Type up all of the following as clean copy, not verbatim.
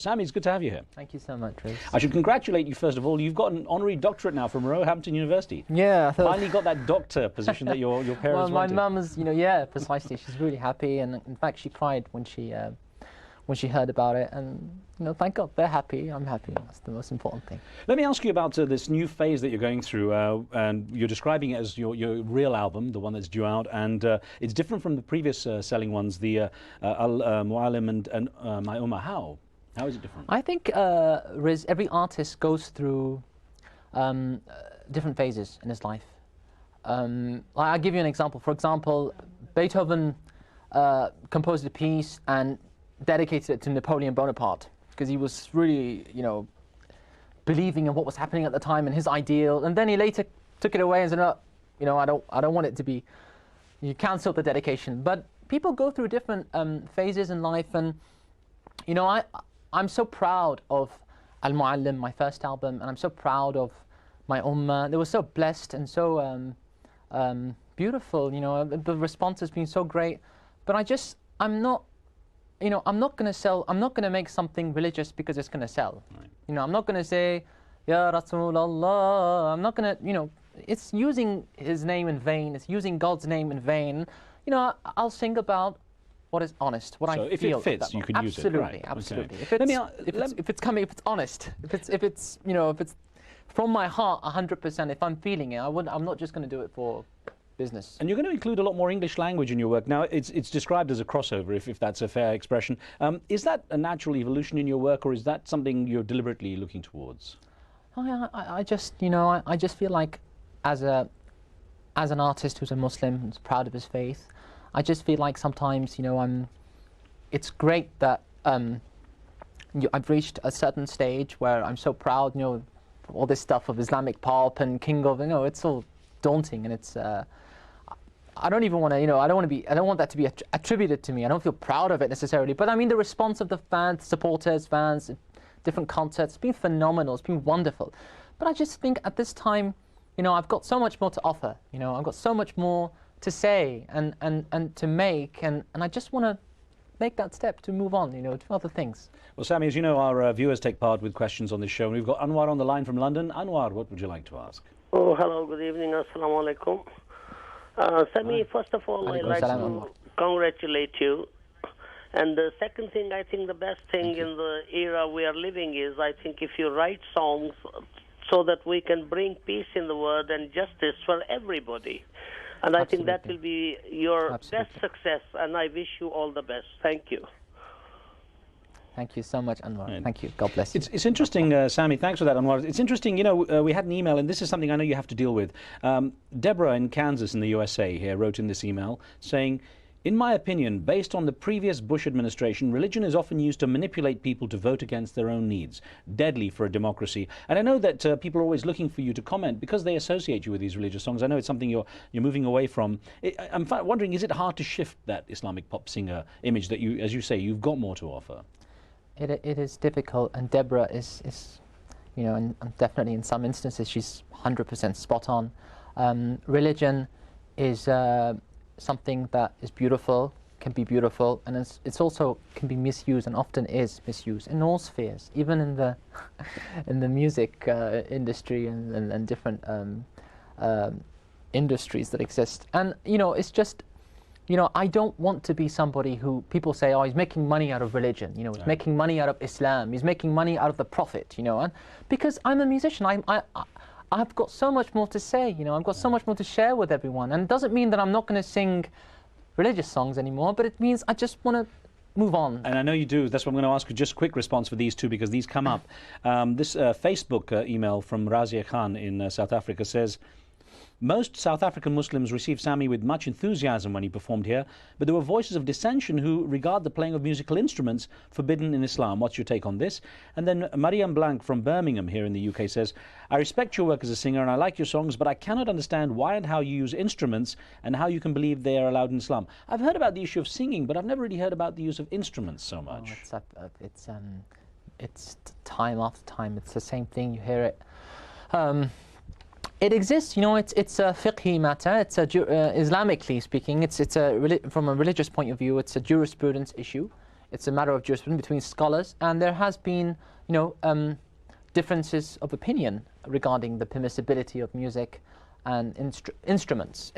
Sami, it's good to have you here. Thank you so much, Riz. I should congratulate you, first of all. You've got an honorary doctorate now from Roehampton University. Yeah, I thought... Finally got that doctor position that your parents well, my wanted. mum is, yeah, precisely. She's really happy, and in fact, she cried when she heard about it. And thank God they're happy. I'm happy. That's the most important thing. Let me ask you about this new phase that you're going through, and you're describing it as your real album, the one that's due out, and it's different from the previous selling ones, the Al-Mu'allim and My Ummah. How is it different? I think, Riz, every artist goes through different phases in his life. I'll give you an example. For example, Beethoven composed a piece and dedicated it to Napoleon Bonaparte because he was really, believing in what was happening at the time and his ideal. And then he later took it away and said, "No, I don't want it to be." You cancelled the dedication. But people go through different phases in life, and I'm so proud of Al-Mu'allim, my first album, and I'm so proud of My Ummah. They were so blessed and so beautiful. The response has been so great. But I'm not going to sell. I'm not going to make something religious because it's going to sell. Right. I'm not going to say, Ya Rasulullah. I'm not going to. It's using His name in vain. It's using God's name in vain. I'll sing about what is honest, what I feel. If it fits, you can use it. Absolutely, absolutely. Okay. If it's honest, if it's from my heart 100%, if I'm feeling it, I'm not just going to do it for business. And you're going to include a lot more English language in your work. Now, it's described as a crossover, if that's a fair expression. Is that a natural evolution in your work, or is that something you're deliberately looking towards? I just feel like as an artist who's a Muslim, who's proud of his faith, I just feel like sometimes, it's great that I've reached a certain stage where I'm so proud, all this stuff of Islamic pop and king of, it's all daunting, and it's, I don't even want to, I don't want that to be attributed to me. I don't feel proud of it necessarily, but I mean the response of the fans, supporters, fans, different concerts, it's been phenomenal, it's been wonderful. But I just think at this time, I've got so much more to offer, I've got so much more to say and to make, and I just want to make that step to move on, to other things. Well, Sami, as you know, our viewers take part with questions on this show, and we've got Anwar on the line from London. Anwar, what would you like to ask? Oh, hello, good evening, assalamu alaikum. Sami, first of all, I'd like to congratulate you. And the second thing, I think the best thing in the era we are living is, I think if you write songs so that we can bring peace in the world and justice for everybody. And I think that will be your best success, and I wish you all the best. Thank you. Thank you so much, Anwar. Right. Thank you. God bless you. It's interesting, Sami, thanks for that, Anwar. It's interesting, we had an email, and this is something I know you have to deal with. Deborah in Kansas in the USA here wrote in this email saying, in my opinion, based on the previous Bush administration, religion is often used to manipulate people to vote against their own needs. Deadly for a democracy. And I know that people are always looking for you to comment because they associate you with these religious songs. I know it's something you're moving away from. I'm wondering, is it hard to shift that Islamic pop singer image that you, as you say, you've got more to offer? It is difficult, and Deborah is and definitely in some instances she's 100% spot on. Religion is something that is beautiful, can be beautiful, and it's also can be misused, and often is misused in all spheres, even in the in the music industry and different industries that exist. And it's just, I don't want to be somebody who people say, oh, he's making money out of religion, he's making money out of Islam, he's making money out of the Prophet, and because I'm a musician, I've got so much more to say, I've got so much more to share with everyone. And it doesn't mean that I'm not going to sing religious songs anymore, but it means I just want to move on. And I know you do. That's what I'm going to ask you. Just a quick response for these two, because these come up. This Facebook email from Razia Khan in South Africa says, most South African Muslims received Sami with much enthusiasm when he performed here, but there were voices of dissension who regard the playing of musical instruments forbidden in Islam. What's your take on this? And then Mariam Blank from Birmingham here in the UK says, I respect your work as a singer and I like your songs, but I cannot understand why and how you use instruments and how you can believe they are allowed in Islam. I've heard about the issue of singing, but I've never really heard about the use of instruments so much. It's time after time. It's the same thing. You hear it. It exists, it's a fiqhi matter. It's Islamically speaking, from a religious point of view, it's a jurisprudence issue. It's a matter of jurisprudence between scholars, and there has been, differences of opinion regarding the permissibility of music and instruments.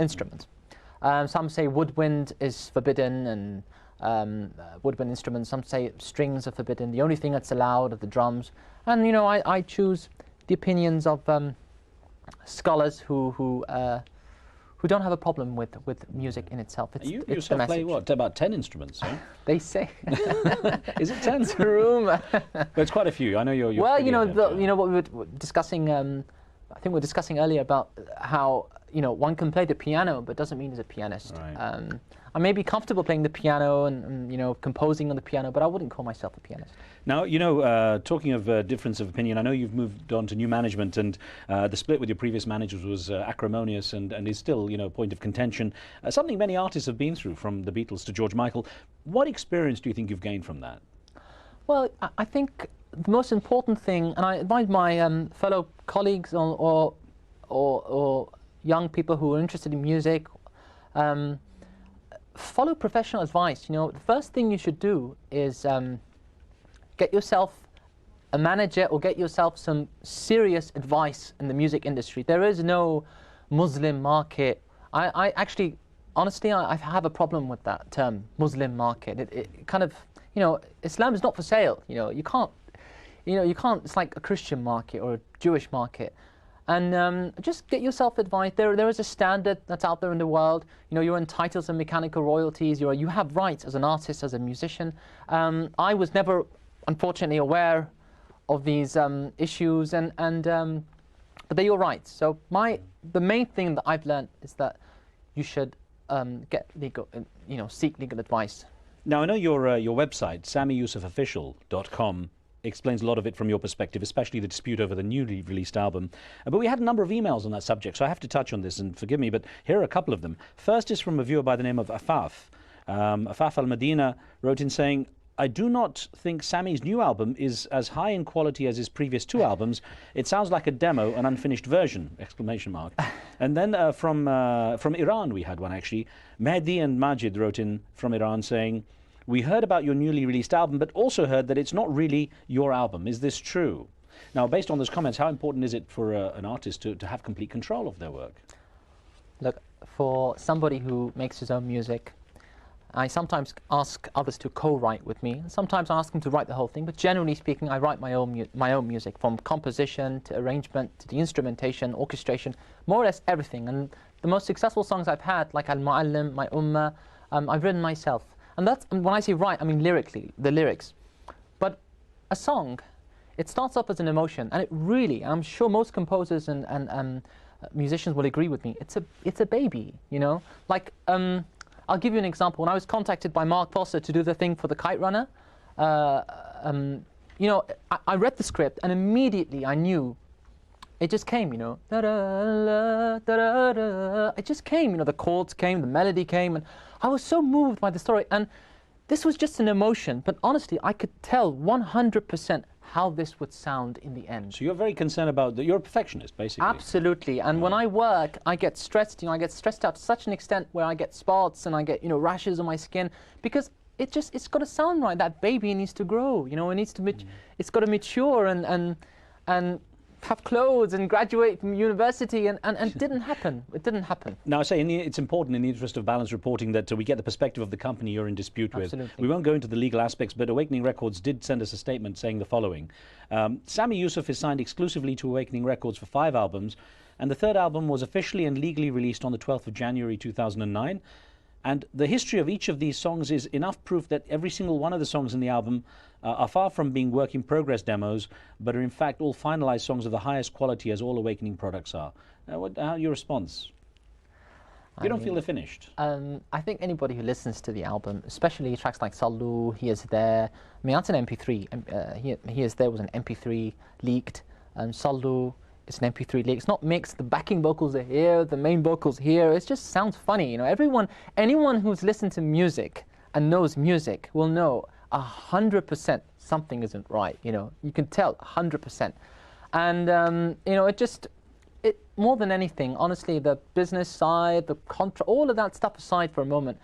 Some say woodwind is forbidden, and woodwind instruments. Some say strings are forbidden. The only thing that's allowed are the drums. And I choose the opinions of scholars who don't have a problem with music in itself. You yourself play what? About 10 instruments, huh? They say. Is it 10? It's a rumor. But it's quite a few. I know you're well, what we were discussing. I think we were discussing earlier about how one can play the piano, but doesn't mean he's a pianist. Right. I may be comfortable playing the piano and composing on the piano, but I wouldn't call myself a pianist. Now, talking of difference of opinion, I know you've moved on to new management, and the split with your previous managers was acrimonious and is still, a point of contention. Something many artists have been through, from the Beatles to George Michael. What experience do you think you've gained from that? Well, I think the most important thing, and I advise my fellow colleagues or young people who are interested in music, follow professional advice. The first thing you should do is get yourself a manager or get yourself some serious advice in the music industry. There is no Muslim market. I actually, honestly, I have a problem with that term, Muslim market. It kind of, Islam is not for sale. You can't, it's like a Christian market or a Jewish market. And just get yourself advice. There is a standard that's out there in the world. You're entitled to mechanical royalties. You have rights as an artist, as a musician. I was never, unfortunately, aware of these issues, but they're your rights. So the main thing that I've learned is that you should get legal, seek legal advice. Now, I know your website, SamiYusufOfficial.com, explains a lot of it from your perspective, especially the dispute over the newly released album. But we had a number of emails on that subject, so I have to touch on this, and forgive me, but here are a couple of them. First is from a viewer by the name of Afaf. Afaf Al-Madina wrote in saying, I do not think Sami's new album is as high in quality as his previous two albums. It sounds like a demo, an unfinished version, ! And then from Iran we had one actually. Mehdi and Majid wrote in from Iran saying, we heard about your newly released album, but also heard that it's not really your album. Is this true? Now, based on those comments, how important is it for an artist to have complete control of their work? Look, for somebody who makes his own music, I sometimes ask others to co-write with me. Sometimes I ask them to write the whole thing, but generally speaking, I write my own music, from composition to arrangement to the instrumentation, orchestration, more or less everything. And the most successful songs I've had, like Al-Mu'allim, My Ummah, I've written myself. And when I say write, I mean lyrically, the lyrics. But a song, it starts off as an emotion, and it really, I'm sure most composers and musicians will agree with me, it's a baby, Like, I'll give you an example. When I was contacted by Mark Foster to do the thing for the Kite Runner, I read the script, and immediately I knew it just came, It just came, the chords came, the melody came, and I was so moved by the story. And this was just an emotion, but honestly, I could tell 100% how this would sound in the end. So you're very concerned about that. You're a perfectionist, basically. Absolutely. And when I work, I get stressed. I get stressed out to such an extent where I get spots and I get, rashes on my skin, because it's got to sound right. That baby needs to grow. It needs to, it's got to mature and have clothes and graduate from university, and it didn't happen. It didn't happen. Now, I say it's important, in the interest of balanced reporting, that we get the perspective of the company you're in dispute with. Absolutely. We won't go into the legal aspects, but Awakening Records did send us a statement saying the following. Sami Yusuf is signed exclusively to Awakening Records for 5 albums, and the 3rd album was officially and legally released on the 12th of January 2009. And the history of each of these songs is enough proof that every single one of the songs in the album are far from being work-in-progress demos, but are in fact all finalized songs of the highest quality, as all Awakening products are. How your response? You don't feel they're finished? I think anybody who listens to the album, especially tracks like Sallu, He Is There, I mean, that's an MP3. He Is There was an MP3 leaked. Sallu, it's an MP3 leak. It's not mixed. The backing vocals are here, the main vocals here. It just sounds funny. Anyone who's listened to music and knows music will know 100% something isn't right. You can tell 100%. And it more than anything, honestly, the business side, the contract, all of that stuff aside for a moment,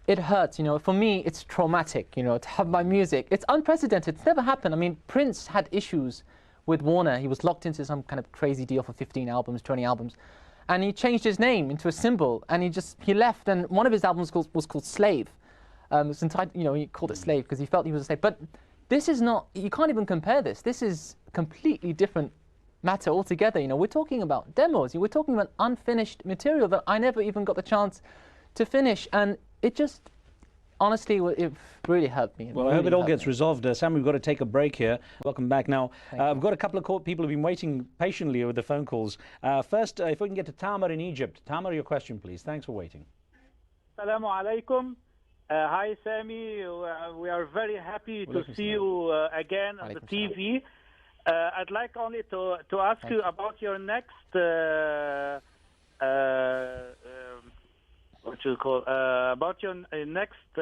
it hurts, you know. For me, it's traumatic, you know, to have my music. It's unprecedented. It's never happened. I mean, Prince had issues with Warner. He was locked into some kind of crazy deal for 15 albums, 20 albums. And he changed his name into a symbol. And he left. And one of his albums was called Slave. It's entitled, you know, he called it Slave because he felt he was a slave. But this is not, you can't even compare this. This is completely different matter altogether. You know, we're talking about demos. We're talking about unfinished material that I never even got the chance to finish. And it just, honestly, it really hurt me. Well, I hope it all gets resolved. Sam, we've got to take a break here. Welcome back. Now, I've got a couple of people who've been waiting patiently with the phone calls. First, if we can get to Tamar in Egypt. Tamar, your question, please. Thanks for waiting. Assalamu alaikum. Hi, Sami. We are very happy to see you again on the TV. I'd like only to ask you about your next about your next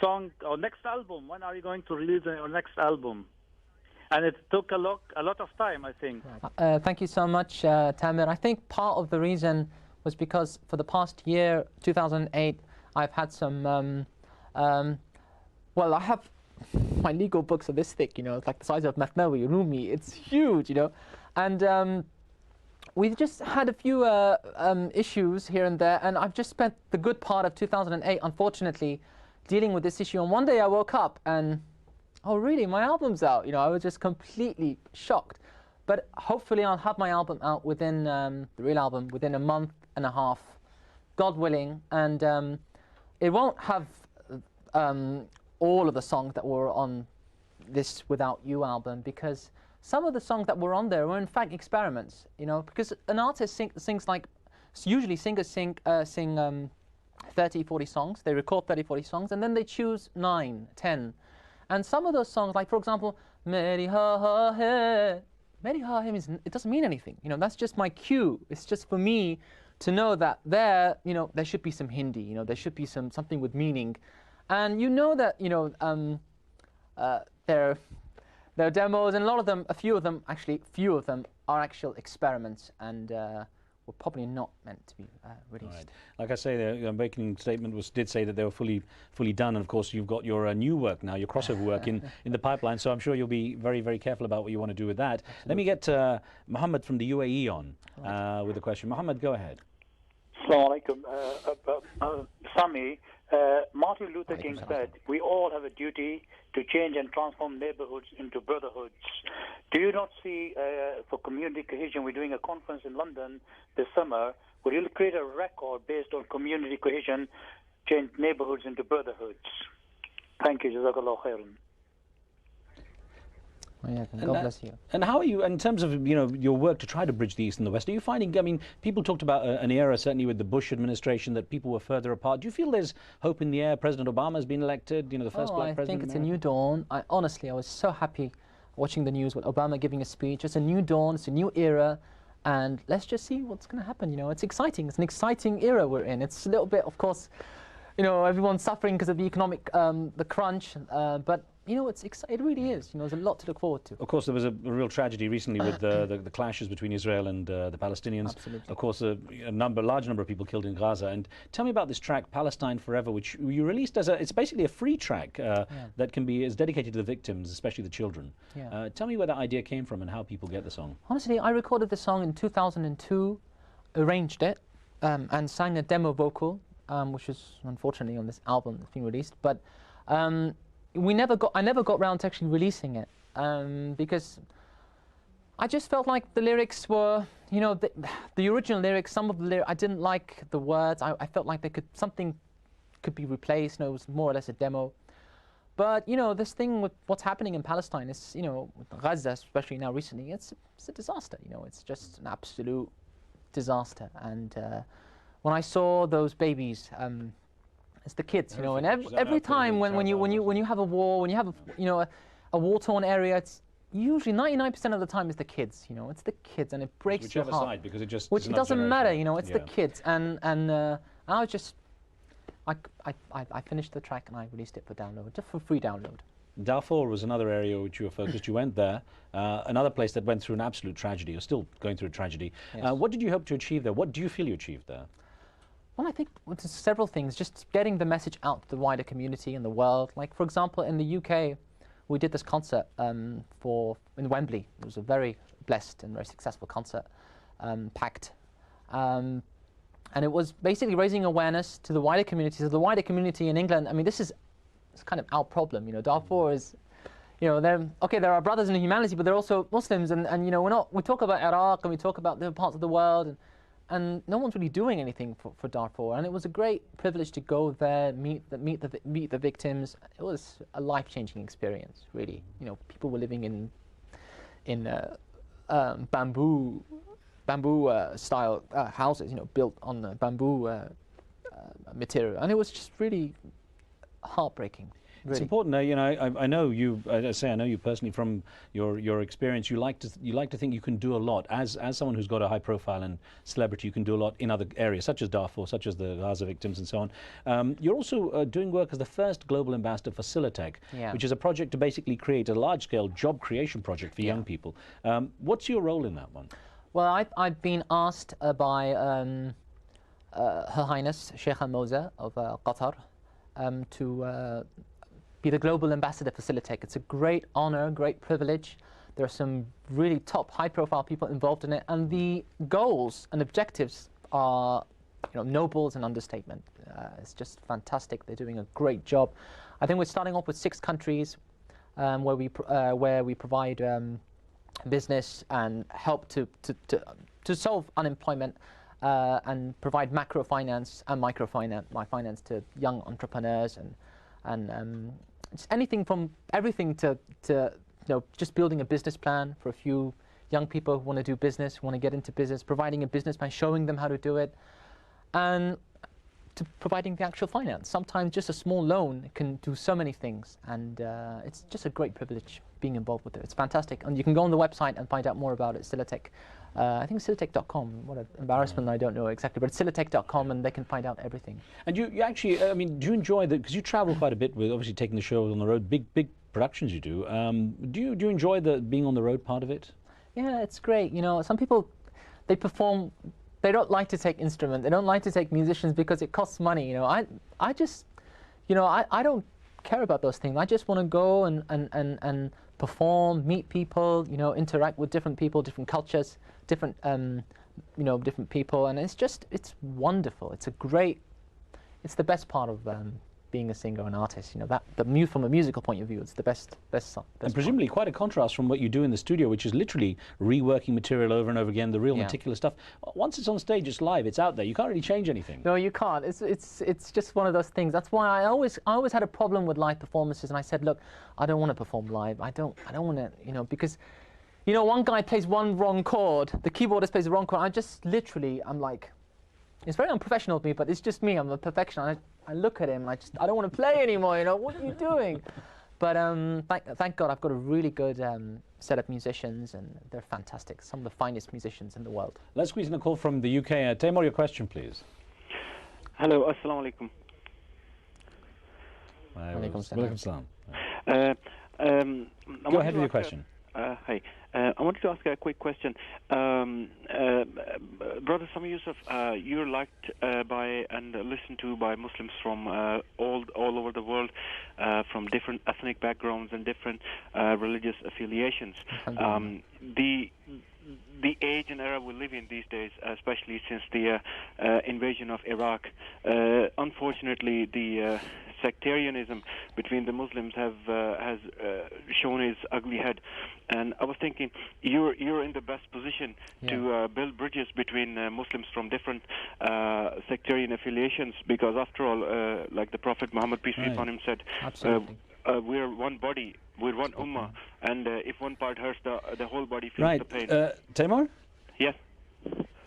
song or next album. When are you going to release your next album? And it took a lot of time, I think. Thank you so much, Tamir. I think part of the reason was because for the past year, 2008, I've had some. Well, I have my legal books are this thick, you know, it's like the size of Mathnawi, Rumi. It's huge, you know, and we've just had a few issues here and there, and I've just spent the good part of 2008, unfortunately, dealing with this issue. And one day I woke up and, oh really, my album's out. You know, I was just completely shocked. But hopefully I'll have my album out within, the real album, within a month and a half, God willing. And it won't have all of the songs that were on this Without You album, because some of the songs that were on there were in fact experiments, you know, because an artist sings like, usually singers sing 30, 40 songs, they record 30, 40 songs, and then they choose 9, 10. And some of those songs, like for example, Meri Ha Ha Hai, Meri Ha Ha means, it doesn't mean anything, you know, that's just my cue. It's just for me to know that there, you know, there should be some Hindi, you know, there should be something with meaning. And you know that, you know, there are demos, and a lot of them, a few of them are actual experiments, and were probably not meant to be released. Right. Like I say, the Awakening statement did say that they were fully done, and of course you've got your new work now, your crossover work in the pipeline. So I'm sure you'll be very, very careful about what you want to do with that. Absolutely. Let me get Mohammed from the UAE on with a question. Mohammed, go ahead. Assalamu alaikum. Sami, Martin Luther King said, we all have a duty to change and transform neighborhoods into brotherhoods. Do you not see, for community cohesion, we're doing a conference in London this summer, where you'll create a record based on community cohesion, change neighborhoods into brotherhoods? Thank you. Jazakallah khairan. God bless you. And how are you, in terms of, you know, your work to try to bridge the East and the West, are you finding, I mean, people talked about an era, certainly with the Bush administration, that people were further apart. Do you feel there's hope in the air? President Obama has been elected, you know, the first black president. I think it's a new dawn. Honestly, I was so happy watching the news with Obama giving a speech. It's a new dawn, it's a new era, and let's just see what's going to happen. You know, it's exciting. It's an exciting era we're in. It's a little bit, of course, you know, everyone's suffering because of the economic, the crunch, but you know, it really is. You know, there's a lot to look forward to. Of course, there was a real tragedy recently with the clashes between Israel and the Palestinians. Absolutely. Of course, a large number of people killed in Gaza. And tell me about this track, Palestine Forever, which you released as it's basically a free track that is dedicated to the victims, especially the children. Yeah. Tell me where that idea came from and how people get the song. Honestly, I recorded the song in 2002, arranged it, and sang a demo vocal, which is unfortunately on this album that's been released. But I never got round to actually releasing it because I just felt like the lyrics were, you know, the original lyrics. Some of the lyrics I didn't like the words. I felt like something could be replaced. You know, it was more or less a demo. But you know, this thing with what's happening in Palestine is, you know, with Gaza, especially now recently, it's a disaster. You know, it's just an absolute disaster. And when I saw those babies. It's the kids, you know, and every time when you have a war, when you have a war-torn area, it's usually 99% of the time is the kids, you know, it's the kids, and it breaks your heart. Side, because it just which it doesn't matter, you know, it's the kids, and I was just, I finished the track and I released it for download, just for free download. Darfur was another area which you were focused. You went there, another place that went through an absolute tragedy, or still going through a tragedy. Yes. What did you hope to achieve there? What do you feel you achieved there? Well, I think there's several things. Just getting the message out to the wider community and the world. Like, for example, in the UK, we did this concert in Wembley. It was a very blessed and very successful concert, packed. And it was basically raising awareness to the wider community. So the wider community in England, I mean, it's kind of our problem. You know, Darfur is, you know, there are brothers in humanity, but they're also Muslims. And you know, we talk about Iraq and we talk about the parts of the world, and no one's really doing anything for Darfur. And it was a great privilege to go there, meet the victims. It was a life-changing experience, really. You know, people were living in bamboo style houses, you know, built on the bamboo material, and it was just really heartbreaking. Really. It's important, you know. I know you. I say I know you personally from your experience. You like to think you can do a lot as someone who's got a high profile and celebrity. You can do a lot in other areas, such as Darfur, such as the Gaza victims, and so on. You're also doing work as the first global ambassador for Silatech, which is a project to basically create a large-scale job creation project for young people. What's your role in that one? Well, I've been asked by Her Highness Sheikh Moza of Qatar to be the global ambassador for Silatech. It's a great honor, great privilege. There are some really top, high-profile people involved in it, and the goals and objectives are, you know, noble is an understatement. It's just fantastic. They're doing a great job. I think we're starting off with 6 countries where we provide business and help to solve unemployment and provide macrofinance and microfinance to young entrepreneurs and it's everything to you know, just building a business plan for a few young people who want to do business, who want to get into business, providing a business plan, showing them how to do it, and to providing the actual finance. Sometimes just a small loan can do so many things, and it's just a great privilege being involved with it. It's fantastic, and you can go on the website and find out more about it. Silatech, I think Silatech.com. What an embarrassment! I don't know exactly, but it's Silatech.com, and they can find out everything. And you actually, I mean, do you enjoy because you travel quite a bit with obviously taking the show on the road, big productions you do. Do you enjoy the being on the road part of it? Yeah, it's great. You know, some people they perform. They don't like to take instruments. They don't like to take musicians because it costs money. You know, I just, you know, I don't care about those things. I just want to go and perform, meet people, you know, interact with different people, different cultures, different, you know, different people, and it's wonderful. It's the best part of being a singer and artist. You know, that from a musical point of view, it's the best and presumably quite a contrast from what you do in the studio, which is literally reworking material over and over again, the real meticulous stuff. Once it's on stage, it's live, it's out there. You can't really change anything. No, you can't. It's just one of those things. That's why I always had a problem with live performances, and I said, look, I don't want to perform live. I don't want to, you know, because, you know, one guy plays one wrong chord, the keyboardist plays the wrong chord. I'm like, it's very unprofessional of me, but it's just me. I'm a perfectionist. I look at him, I don't want to play anymore, you know, what are you doing? But thank God I've got a really good set of musicians, and they're fantastic, some of the finest musicians in the world. Let's squeeze in a call from the UK. Taimur, your question, please. Hello, assalamu alaikum. Walaikum salam. Go ahead with your question. Hi. I wanted to ask a quick question. Brother Sami Yusuf, you're liked by and listened to by Muslims from all over the world, from different ethnic backgrounds and different religious affiliations. The age and era we live in these days, especially since the invasion of Iraq, unfortunately, the sectarianism between the Muslims has shown its ugly head. And I was thinking, you're in the best position to build bridges between Muslims from different sectarian affiliations, because after all, like the Prophet Muhammad, peace be upon him, said, we're one body, we're one ummah, and if one part hurts, the whole body feels the pain. Taimur? Yes.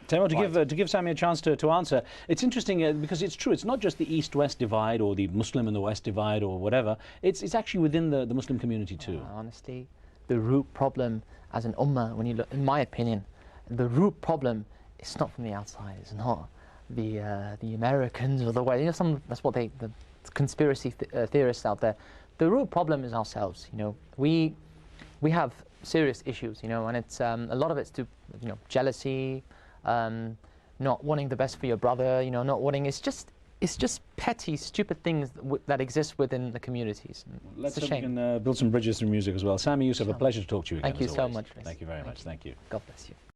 Taimur, to give Sami a chance to answer, it's interesting because it's true. It's not just the East-West divide or the Muslim and the West divide or whatever. It's actually within the Muslim community too. Honestly, the root problem as an ummah, when you look, in my opinion, the root problem is not from the outside. It's not the Americans or the way. You know, that's what the conspiracy theorists out there. The root problem is ourselves. You know, we have serious issues. You know, and it's a lot of it's to, you know, jealousy. not wanting the best for your brother, you know, not wanting, it's just petty, stupid things that exist within the communities. Let's it's a hope we shame. can build some bridges through music as well. Sami, Yusuf, a pleasure to talk to you again. Thank you as so always. much. Thank you very much. Thank you. God bless you.